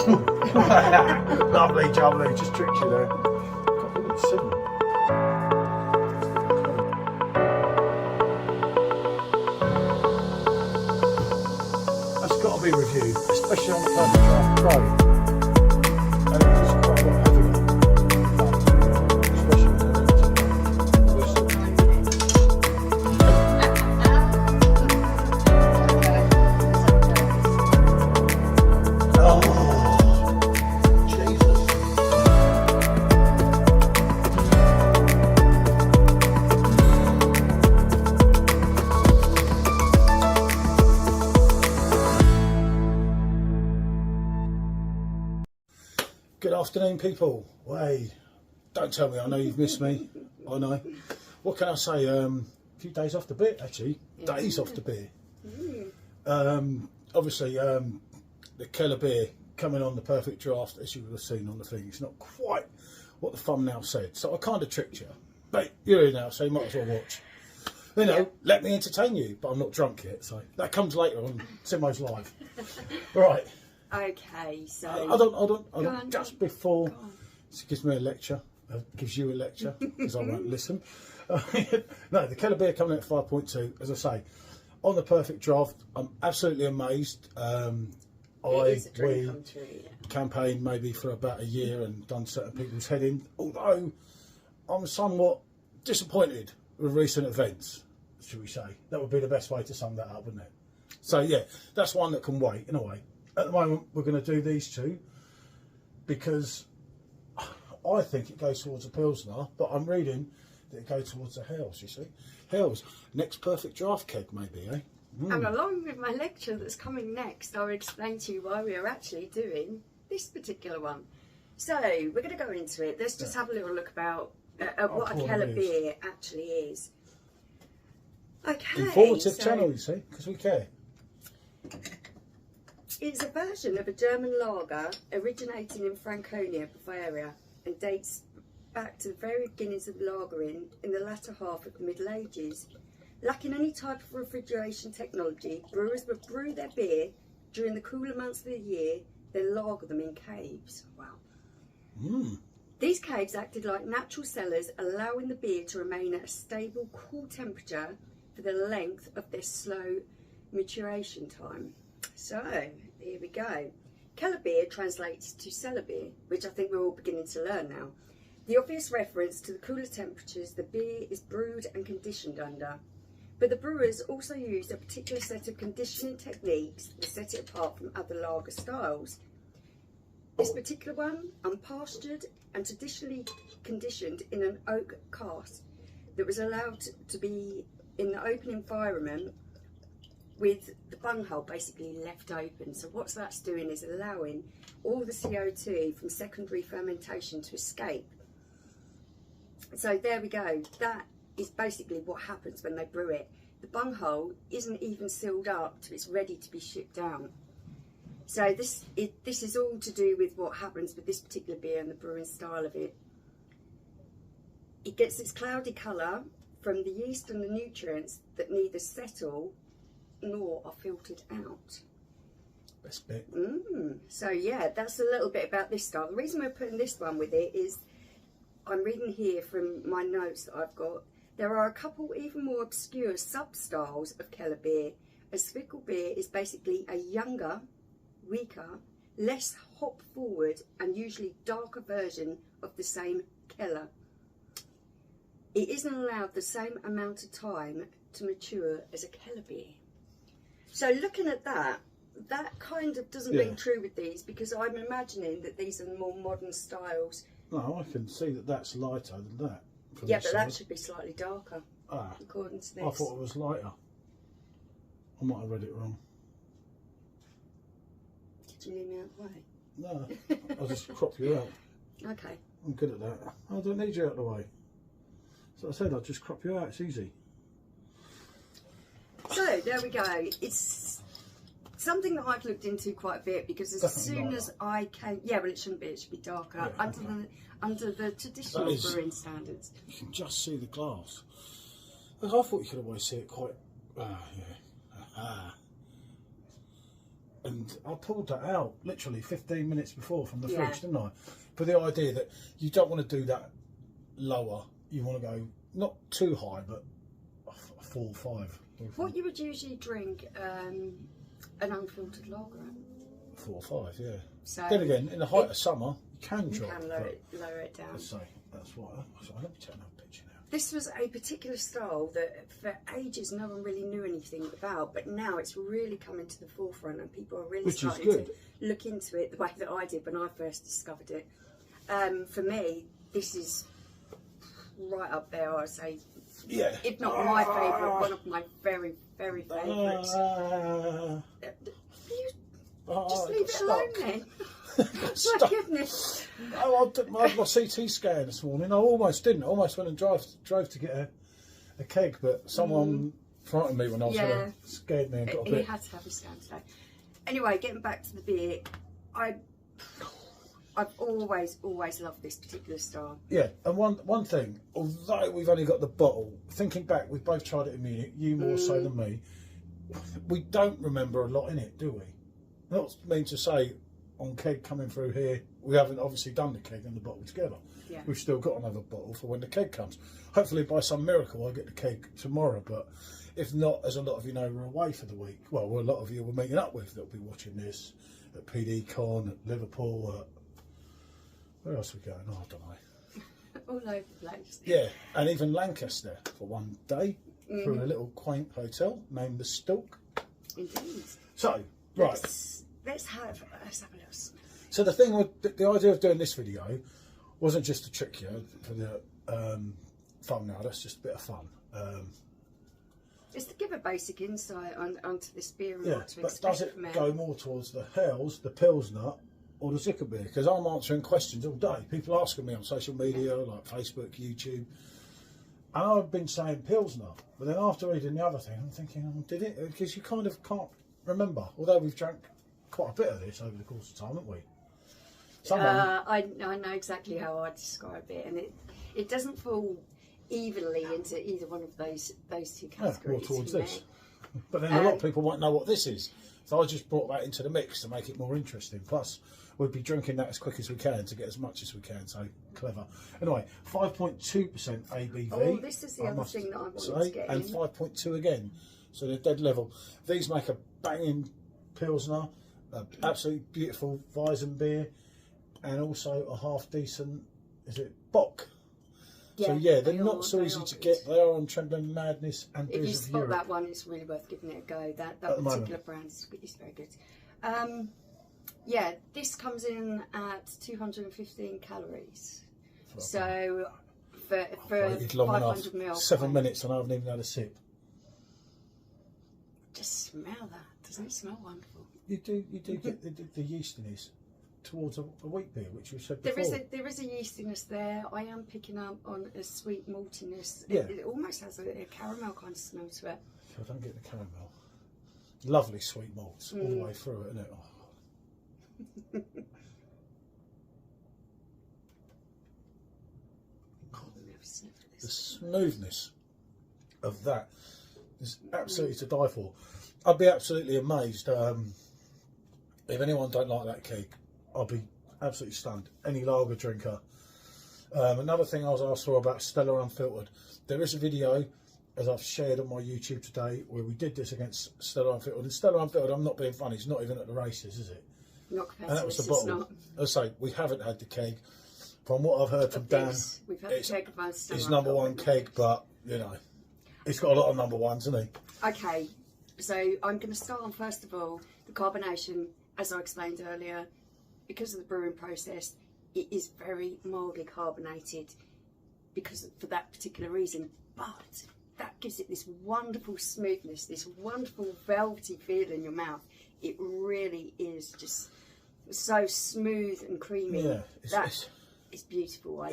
Lovely, jubbly, just tricked you there. God, look at 7. That's got to be reviewed, especially on the PerfectDraft Pro. And it's just quite a lot heavier. Especially on the Good afternoon, people. Hey, don't tell me, I know you've missed me. I know. What can I say? A few days off the bit, actually. Yeah. Days off the beer. Obviously, the Kellerbier coming on the PerfectDraft, as you would have seen on the thing, it's not quite what the thumbnail said. So I kind of tricked you. But you're here now, so you might as well watch. You know, let me entertain you, but I'm not drunk yet, so that comes later on Simo's live. Right. Okay, so I don't. Just before she gives me a lecture, gives you a lecture because I won't listen. No, the Kellerbier coming at 5.2. As I say, on the PerfectDraft, I'm absolutely amazed. We campaigned maybe for about a year and done certain people's head in. Although I'm somewhat disappointed with recent events, should we say? That would be the best way to sum that up, wouldn't it? So yeah, that's one that can wait in a way. At the moment, we're going to do these two because I think it goes towards a Pilsner, but I'm reading that it goes towards a Hales, you see. Hales, next PerfectDraft keg maybe, eh? And along with my lecture that's coming next, I'll explain to you why we are actually doing this particular one. So, we're going to go into it. Let's just have a little look about at what a Kellerbier actually is. Okay. Informative channel, you see, because we care. It's a version of a German lager originating in Franconia, Bavaria, and dates back to the very beginnings of lagering in the latter half of the Middle Ages. Lacking any type of refrigeration technology, brewers would brew their beer during the cooler months of the year, then lager them in caves. Wow. These caves acted like natural cellars, allowing the beer to remain at a stable, cool temperature for the length of their slow maturation time. So, here we go. Kellerbier translates to cellar beer, which I think we're all beginning to learn now. The obvious reference to the cooler temperatures the beer is brewed and conditioned under. But the brewers also used a particular set of conditioning techniques that set it apart from other lager styles. This particular one, unpastured and traditionally conditioned in an oak cask that was allowed to be in the open environment with the bunghole basically left open. So what that's doing is allowing all the CO2 from secondary fermentation to escape. So there we go. That is basically what happens when they brew it. The bunghole isn't even sealed up till it's ready to be shipped out. So this is all to do with what happens with this particular beer and the brewing style of it. It gets its cloudy colour from the yeast and the nutrients that neither settle nor are filtered out. Best bit. So yeah, that's a little bit about this style. The reason we're putting this one with it is, I'm reading here from my notes that I've got, there are a couple even more obscure sub-styles of Kellerbier, as Fickle beer is basically a younger, weaker, less hop forward and usually darker version of the same Keller. It isn't allowed the same amount of time to mature as a Kellerbier. So looking at that, that kind of doesn't ring true with these, because I'm imagining that these are more modern styles. No, I can see that that's lighter than that. Yeah, but that should be slightly darker, according to this. I thought it was lighter. I might have read it wrong. Did you leave me out the way? No, I'll just crop you out. Okay. I'm good at that. I don't need you out the way. So I said I'll just crop you out, it's easy. So there we go. It's something that I've looked into quite a bit, because as soon as I came, yeah, well it shouldn't be. It should be darker under the traditional brewing standards. You can just see the glass. I thought you could always see it quite. And I pulled that out literally 15 minutes before from the fridge, didn't I? For the idea that you don't want to do that lower. You want to go not too high, but 4 or 5. What you would usually drink an unfiltered lager at? 4 or 5, yeah. So then again, in the height of summer, you can drop. You can lower it down. So that's why. So let me take another picture now. This was a particular style that for ages no one really knew anything about, but now it's really coming to the forefront and people are really starting to look into it the way that I did when I first discovered it. For me, this is right up there, I'd say. Yeah. If not my favourite, one of my very, very favourites. Just leave it alone then. My goodness. Oh, I had my CT scan this morning. I almost didn't. I almost went and drove to get a keg, but someone frightened me when I was there. Scared me and got a bit. He had to have his scan today. Anyway, getting back to the beer, I've always loved this particular style. Yeah, and one thing, although we've only got the bottle, thinking back, we've both tried it in Munich, you more so than me, we don't remember a lot in it, do we? Not mean to say, on keg coming through here, we haven't obviously done the keg and the bottle together. Yeah. We've still got another bottle for when the keg comes. Hopefully by some miracle I'll get the keg tomorrow, but if not, as a lot of you know, we're away for the week. Well, a lot of you we're meeting up with that'll be watching this at PD Con, at Liverpool, where else are we going? Oh, I don't know. All over the place. Yeah, and even Lancaster for one day through a little quaint hotel named the Stalk. Indeed. So, right. Let's have a little smell. So the thing with the idea of doing this video wasn't just to trick you for the thumbnail. That's just a bit of fun. Just to give a basic insight onto this beer and what to expect but does it from it. go more towards the Hells, the Pilsner, or the Zuckerbeer? Because I'm answering questions all day. People asking me on social media, like Facebook, YouTube. And I've been saying Pilsner, but then after reading the other thing, I'm thinking, oh, did it? Because you kind of can't remember. Although we've drank quite a bit of this over the course of time, haven't we? I know exactly how I describe it, and it doesn't fall evenly into either one of those two categories. Yeah, more towards this. But then a lot of people won't know what this is. So I just brought that into the mix to make it more interesting. Plus, we'll be drinking that as quick as we can to get as much as we can. So clever. Anyway, 5.2% ABV. Oh, this is the other thing that I wanted to get and in. 5.2 again. So they're dead level. These make a banging Pilsner, absolutely beautiful Weizen beer, and also a half decent, is it Bock? Yeah, so yeah, they're not so easy to get. They are on Trembling Madness and if you Beers of spot Europe. that one, it's really worth giving it a go. That particular brand is very good. Yeah, this comes in at 215 calories. So for 500 ml. 7 minutes and I haven't even had a sip. Just smell that. Doesn't it smell wonderful? You do get the yeastiness towards a wheat beer, which we said before. There is a yeastiness there. I am picking up on a sweet maltiness. Yeah. It almost has a caramel kind of smell to it. So I don't get the caramel. Lovely sweet malts all the way through it, isn't it? Oh. The smoothness of that is absolutely to die for. I'd be absolutely amazed if anyone don't like that keg. I'll be absolutely stunned. Any lager drinker. Another thing I was asked for about Stella Unfiltered. There is a video, as I've shared on my YouTube today, where we did this against Stella Unfiltered. And Stella Unfiltered, I'm not being funny, it's not even at the races, is it? Not compared and that to was the this, bottle. As I say, we haven't had the keg. From what I've heard from Dan, we've had the keg of Stella it's number one keg, but you know, it's got a lot of number ones, hasn't he? Okay, so I'm going to start on first of all the carbonation, as I explained earlier. Because of the brewing process, it is very mildly carbonated for that particular reason. But that gives it this wonderful smoothness, this wonderful velvety feel in your mouth. It really is just so smooth and creamy. Yeah, it's beautiful. I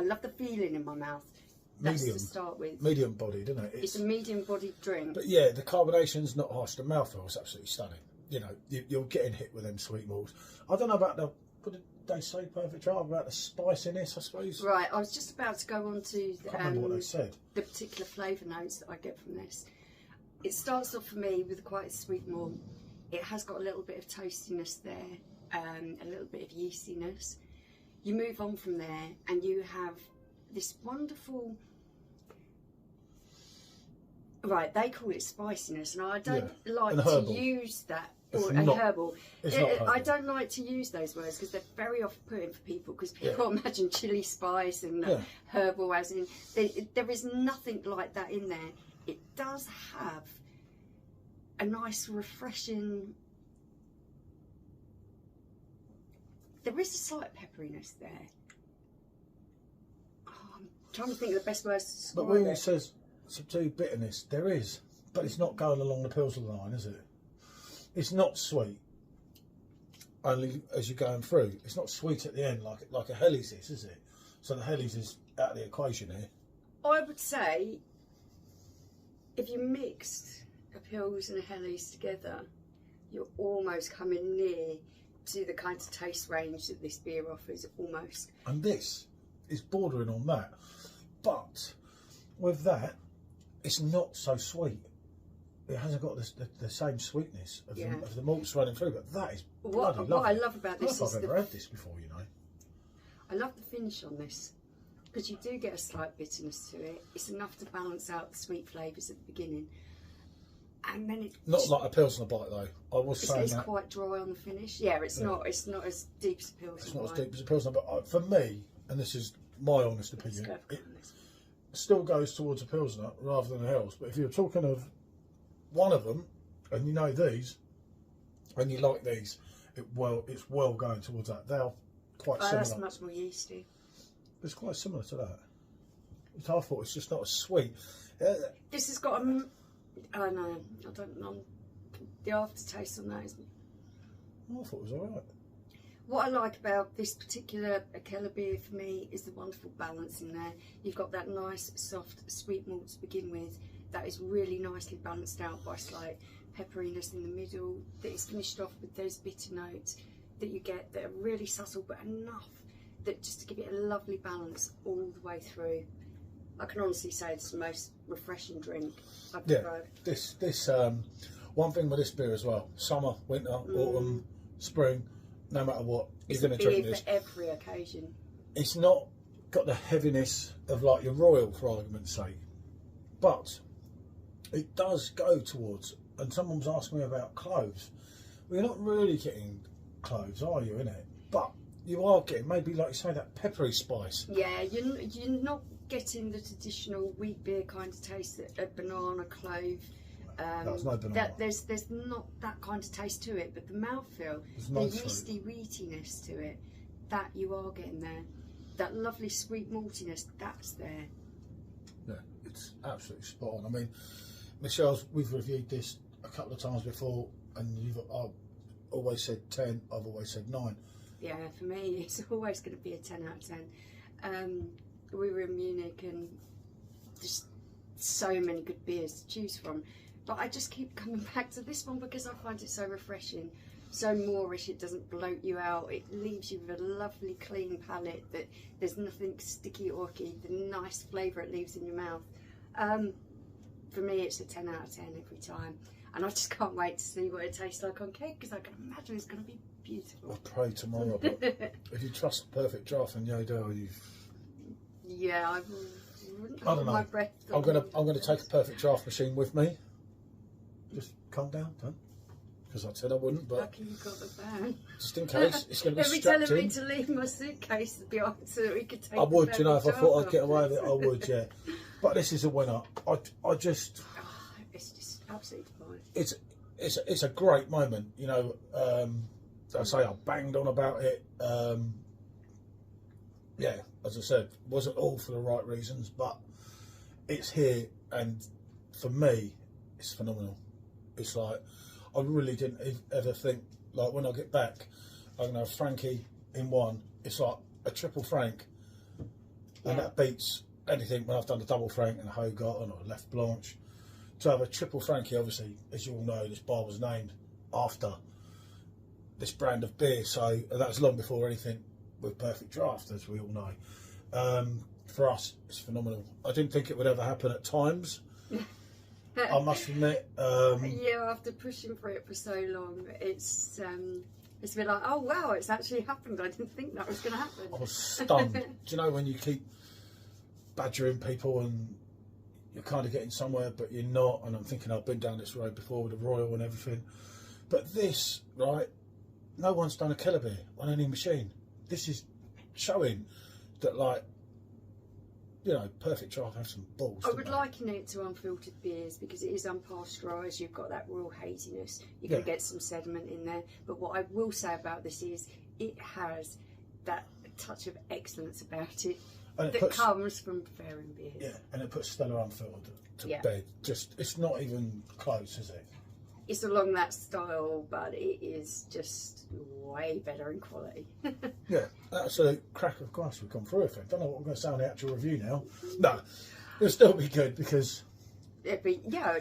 love the feeling in my mouth. That's to start with. Medium bodied, isn't it? It's a medium bodied drink. But yeah, the carbonation's not harsh. The mouthfeel is absolutely stunning. You know, you're getting hit with them sweet malts. I don't know about what did they say, Perfect Draft, about the spiciness, I suppose? Right, I was just about to go on to I can't remember what they said. The particular flavour notes that I get from this. It starts off for me with quite a sweet malt. It has got a little bit of toastiness there, a little bit of yeastiness. You move on from there and you have this wonderful, right, they call it spiciness, and I don't like to use that, or herbal. I don't like to use those words because they're very off-putting for people, because people imagine chili spice and herbal, as in, there is nothing like that in there. It does have a nice refreshing, there is a slight pepperiness there. Oh, I'm trying to think of the best words to describe it. But when it says subdued bitterness, there is, but it's not going along the Pilsner line, is it? It's not sweet, only as you're going through. It's not sweet at the end like a Helles is it? So the Helles is out of the equation here. I would say if you mixed a Pils and a Helles together, you're almost coming near to the kind of taste range that this beer offers, almost. And this is bordering on that, but with that, it's not so sweet. It hasn't got the same sweetness of the malts running through, but that is bloody lovely. What I love about this is I've never had this before, you know. I love the finish on this, because you do get a slight bitterness to it. It's enough to balance out the sweet flavours at the beginning. And then it's not like a Pilsner bite though. I was saying it's quite dry on the finish. Yeah, it's not as deep as a Pilsner. It's not as deep as a Pilsner, but for me, and this is my honest opinion, it still goes towards a Pilsner rather than a Helles. But if you're talking of one of them, and you know these, and you like these, it's well going towards that. They're quite similar. That's much more yeasty. It's quite similar to that. I thought it's just not as sweet. This has got a. Oh no, I don't know. The aftertaste on that is. I thought it was alright. What I like about this particular Kellerbier for me is the wonderful balance in there. You've got that nice, soft, sweet malt to begin with. That is really nicely balanced out by slight pepperiness in the middle. That is finished off with those bitter notes that you get that are really subtle, but enough that just to give it a lovely balance all the way through. I can honestly say it's the most refreshing drink I've tried. This one thing with this beer as well, summer, winter, autumn, spring, no matter what, you're going to drink this. For every occasion. It's not got the heaviness of like your Royal, for argument's sake, but it does go towards, and someone was asking me about cloves. Well, you're not really getting cloves, are you, in it? But you are getting, maybe like you say, that peppery spice. Yeah, you're not getting the traditional wheat beer kind of taste, a banana, clove. There's no banana. There's not that kind of taste to it, but the mouthfeel, the yeasty wheatiness to it, that you are getting there. That lovely sweet maltiness, that's there. Yeah, it's absolutely spot on. I mean, Michelle's, we've reviewed this a couple of times before, and I've always said 10, I've always said 9. Yeah, for me, it's always going to be a 10 out of 10. We were in Munich and just so many good beers to choose from. But I just keep coming back to this one because I find it so refreshing, so moorish. It doesn't bloat you out. It leaves you with a lovely clean palate, that there's nothing sticky or icky, the nice flavour it leaves in your mouth. For me, it's a 10 out of 10 every time. And I just can't wait to see what it tastes like on Keg, because I can imagine it's going to be beautiful. I'll pray tomorrow, but if you trust Perfect Draft and Yodel, yeah, I don't know. My breath. I'm gonna take a Perfect Draft machine with me. Just calm down, don't. Because I said I wouldn't, but lucky you got the van. Just in case, it's going to be Every strapped telling in. me to leave my suitcase behind so that we could take. I would, you know, if I thought I'd get away with it, I would, yeah. But this is a winner. I just. It's just absolutely fine. It's a great moment, you know. I say I banged on about it. Yeah, as I said, wasn't all for the right reasons, but it's here, and for me, it's phenomenal. It's like, I really didn't ever think, like, when I get back, I'm going to have Frankie in one. It's like a triple Frank, and that beats anything when I've done a double Frank and a Hogarth or a Left Blanche. To have a triple Frankie, obviously, as you all know, this bar was named after this brand of beer, so that was long before anything with Perfect Draft, as we all know. For us, it's phenomenal. I didn't think it would ever happen at times. I must admit. Yeah, after pushing for it for so long, it's been like, oh wow, it's actually happened. I didn't think that was going to happen. I was stunned. Do you know when you keep badgering people and you're kind of getting somewhere, but you're not? And I'm thinking, I've been down this road before with the Royal and everything. But this, right, no one's done a Kellerbier on any machine. This is showing that, like, you know, Perfect Draft have some balls. I would liken it to unfiltered beers because it is unpasteurised. You've got that real haziness. You're going to get some sediment in there. But what I will say about this is it has that touch of excellence about it that comes from preparing beers. Yeah, and it puts Stella Unfiltered to bed. Just, it's not even close, is it? It's along that style, but it is just way better in quality. Yeah, absolute crack of glass we've gone through. I don't know what I'm going to say on the actual review now. No, it'll still be good because it'd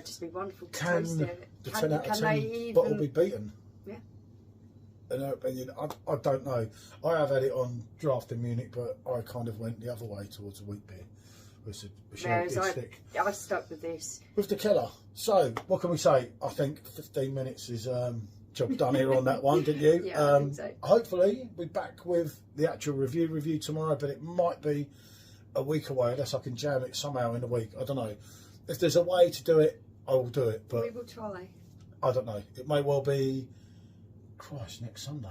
just be wonderful to taste it. The 10 out of 10 bottle be beaten? Yeah. In her opinion, I don't know. I have had it on draft in Munich, but I kind of went the other way towards a wheat beer. Whereas I stuck with this. With the Keller. So, what can we say? I think 15 minutes is job done here on that one, didn't you? Yeah, I think so. Hopefully, we'll be back with the actual review tomorrow, but it might be a week away unless I can jam it somehow in a week. I don't know. If there's a way to do it, I will do it. But we will try. I don't know. It may well be, Christ, next Sunday.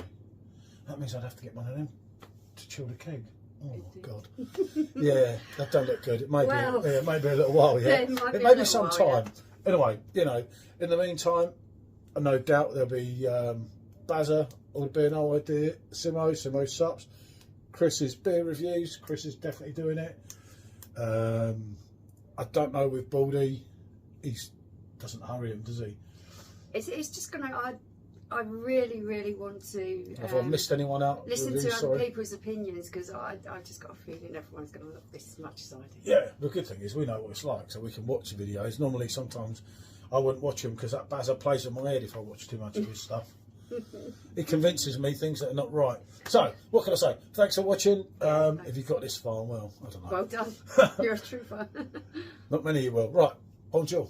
That means I'd have to get one of them to chill the keg. Oh my God! Yeah, that don't look good. It may be a little while. Yeah, it may be some time. Yeah. Anyway, you know, in the meantime, no doubt there'll be Bazza, all the beer no idea, Simo Sups, Chris's beer reviews. Chris is definitely doing it. I don't know with Baldy. He doesn't hurry him, does he? It's just gonna. I really, really want to. Have I missed anyone out? Listen to other people's opinions because I just got a feeling everyone's going to look this as much as I do. Yeah, the good thing is we know what it's like, so we can watch the videos. Normally, sometimes I wouldn't watch them because that Bazza plays in my head if I watch too much of his stuff. It convinces me things that are not right. So, what can I say? Thanks for watching. If you got this far, well, I don't know. Well done. You're a trooper. Not many of you will. Right, bonjour.